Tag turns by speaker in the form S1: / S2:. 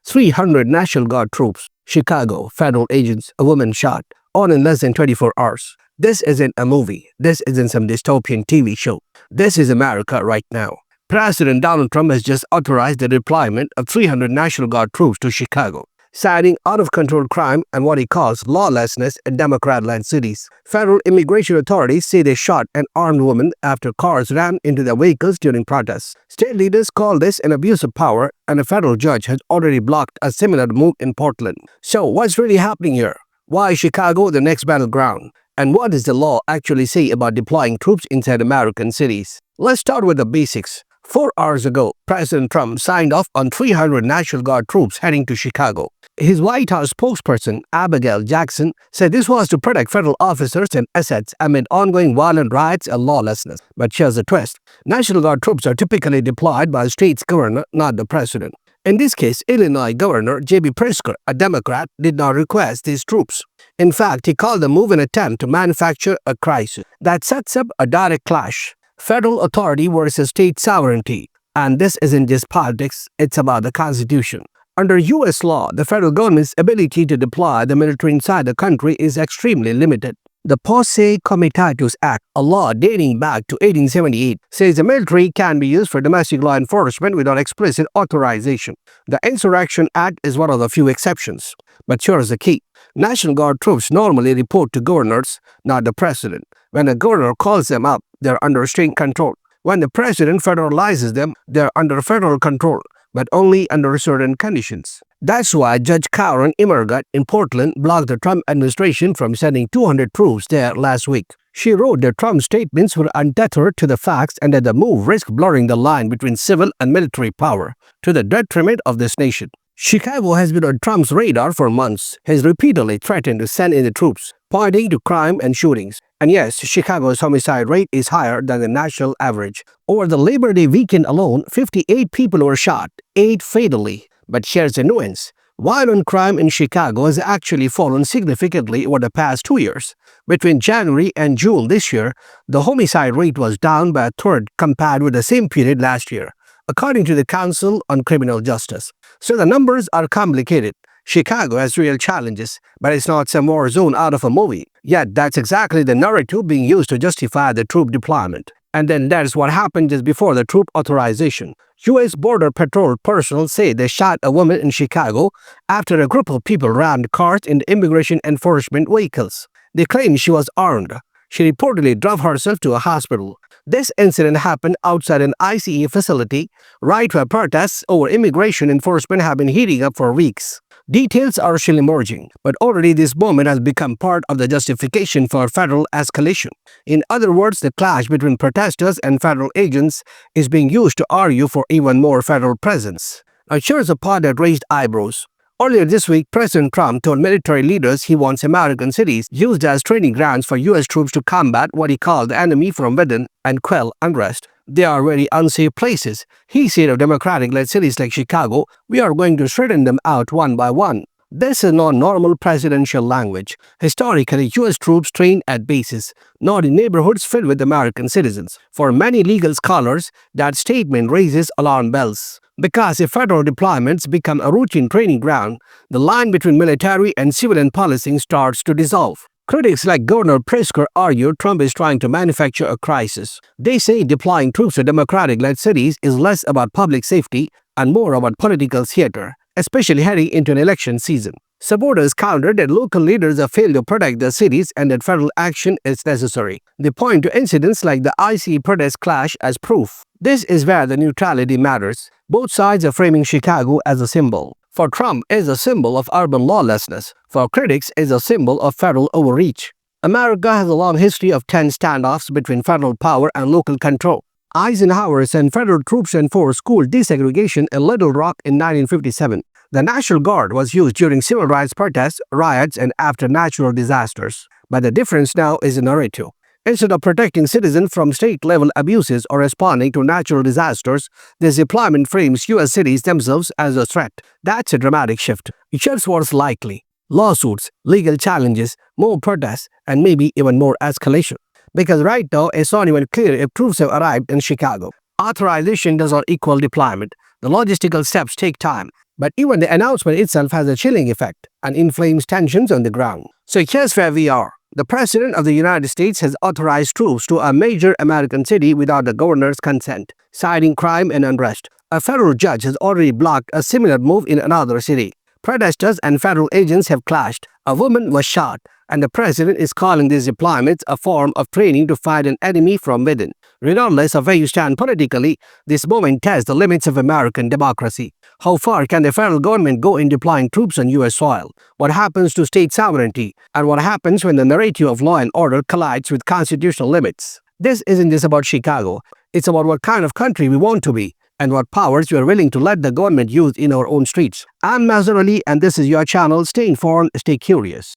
S1: 300 National Guard troops, Chicago, federal agents, a woman shot, all in less than 24 hours. This isn't a movie. This isn't some dystopian TV show. This is America right now. President Donald Trump has just authorized the deployment of 300 National Guard troops to Chicago, citing out-of-control crime and what he calls lawlessness in Democrat-led cities. Federal immigration authorities say they shot an armed woman after cars ran into their vehicles during protests. State leaders call this an abuse of power, and a federal judge has already blocked a similar move in Portland. So what's really happening here? Why is Chicago the next battleground? And what does the law actually say about deploying troops inside American cities? Let's start with the basics. 4 hours ago, President Trump signed off on 300 National Guard troops heading to Chicago. His White House spokesperson, Abigail Jackson, said this was to protect federal officers and assets amid ongoing violent riots and lawlessness. But here's a twist. National Guard troops are typically deployed by a state's governor, not the president. In this case, Illinois Governor J.B. Pritzker, a Democrat, did not request these troops. In fact, he called the move an attempt to manufacture a crisis that sets up a direct clash. Federal authority versus state sovereignty. And this isn't just politics, it's about the Constitution. Under U.S. law, the federal government's ability to deploy the military inside the country is extremely limited. The Posse Comitatus Act, a law dating back to 1878, says the military can be used for domestic law enforcement without explicit authorization. The Insurrection Act is one of the few exceptions. But here's the key. National Guard troops normally report to governors, not the president. When a governor calls them up, they're under state control. When the president federalizes them, they're under federal control, but only under certain conditions. That's why Judge Karen Immergut in Portland blocked the Trump administration from sending 200 troops there last week. She wrote that Trump's statements were untethered to the facts and that the move risked blurring the line between civil and military power, to the detriment of this nation. Chicago has been on Trump's radar for months. He has repeatedly threatened to send in the troops, pointing to crime and shootings. And yes, Chicago's homicide rate is higher than the national average. Over the Labor Day weekend alone, 58 people were shot, 8 fatally. But here's the nuance. Violent crime in Chicago has actually fallen significantly over the past 2 years. Between January and June this year, the homicide rate was down by a third compared with the same period last year, according to the Council on Criminal Justice. So the numbers are complicated. Chicago has real challenges, but it's not some war zone out of a movie. Yet that's exactly the narrative being used to justify the troop deployment. And then that's what happened just before the troop authorization. U.S. Border Patrol personnel say they shot a woman in Chicago after a group of people rammed cars into immigration enforcement vehicles. They claim she was armed. She reportedly drove herself to a hospital. This incident happened outside an ICE facility, right where protests over immigration enforcement have been heating up for weeks. Details are still emerging, but already this moment has become part of the justification for federal escalation. In other words, the clash between protesters and federal agents is being used to argue for even more federal presence. Now here's a part that raised eyebrows. Earlier this week, President Trump told military leaders he wants American cities used as training grounds for U.S. troops to combat what he called the enemy from within and quell unrest. They are very unsafe places. He said of Democratic-led cities like Chicago, we are going to straighten them out one by one. This is not normal presidential language. Historically, U.S. troops train at bases, not in neighborhoods filled with American citizens. For many legal scholars, that statement raises alarm bells. Because if federal deployments become a routine training ground, the line between military and civilian policing starts to dissolve. Critics like Governor Pritzker argue Trump is trying to manufacture a crisis. They say deploying troops to Democratic-led cities is less about public safety and more about political theater, especially heading into an election season. Supporters countered that local leaders have failed to protect their cities and that federal action is necessary. They point to incidents like the ICE protest clash as proof. This is where the neutrality matters. Both sides are framing Chicago as a symbol. For Trump, it is a symbol of urban lawlessness. For critics, it is a symbol of federal overreach. America has a long history of tense standoffs between federal power and local control. Eisenhower sent federal troops to enforce school desegregation in Little Rock in 1957. The National Guard was used during civil rights protests, riots, and after natural disasters. But the difference now is the narrative. Instead of protecting citizens from state-level abuses or responding to natural disasters, this deployment frames U.S. cities themselves as a threat. That's a dramatic shift. Here's what's likely: lawsuits, legal challenges, more protests, and maybe even more escalation. Because right now, it's not even clear if troops have arrived in Chicago. Authorization does not equal deployment. The logistical steps take time. But even the announcement itself has a chilling effect and inflames tensions on the ground. So here's where we are. The President of the United States has authorized troops to a major American city without the governor's consent, citing crime and unrest. A federal judge has already blocked a similar move in another city. Protesters and federal agents have clashed. A woman was shot, and the president is calling these deployments a form of training to fight an enemy from within. Regardless of where you stand politically, this moment tests the limits of American democracy. How far can the federal government go in deploying troops on U.S. soil? What happens to state sovereignty? And what happens when the narrative of law and order collides with constitutional limits? This isn't just about Chicago. It's about what kind of country we want to be and what powers we are willing to let the government use in our own streets. I'm Mazhar Ali, and this is your channel. Stay informed, stay curious.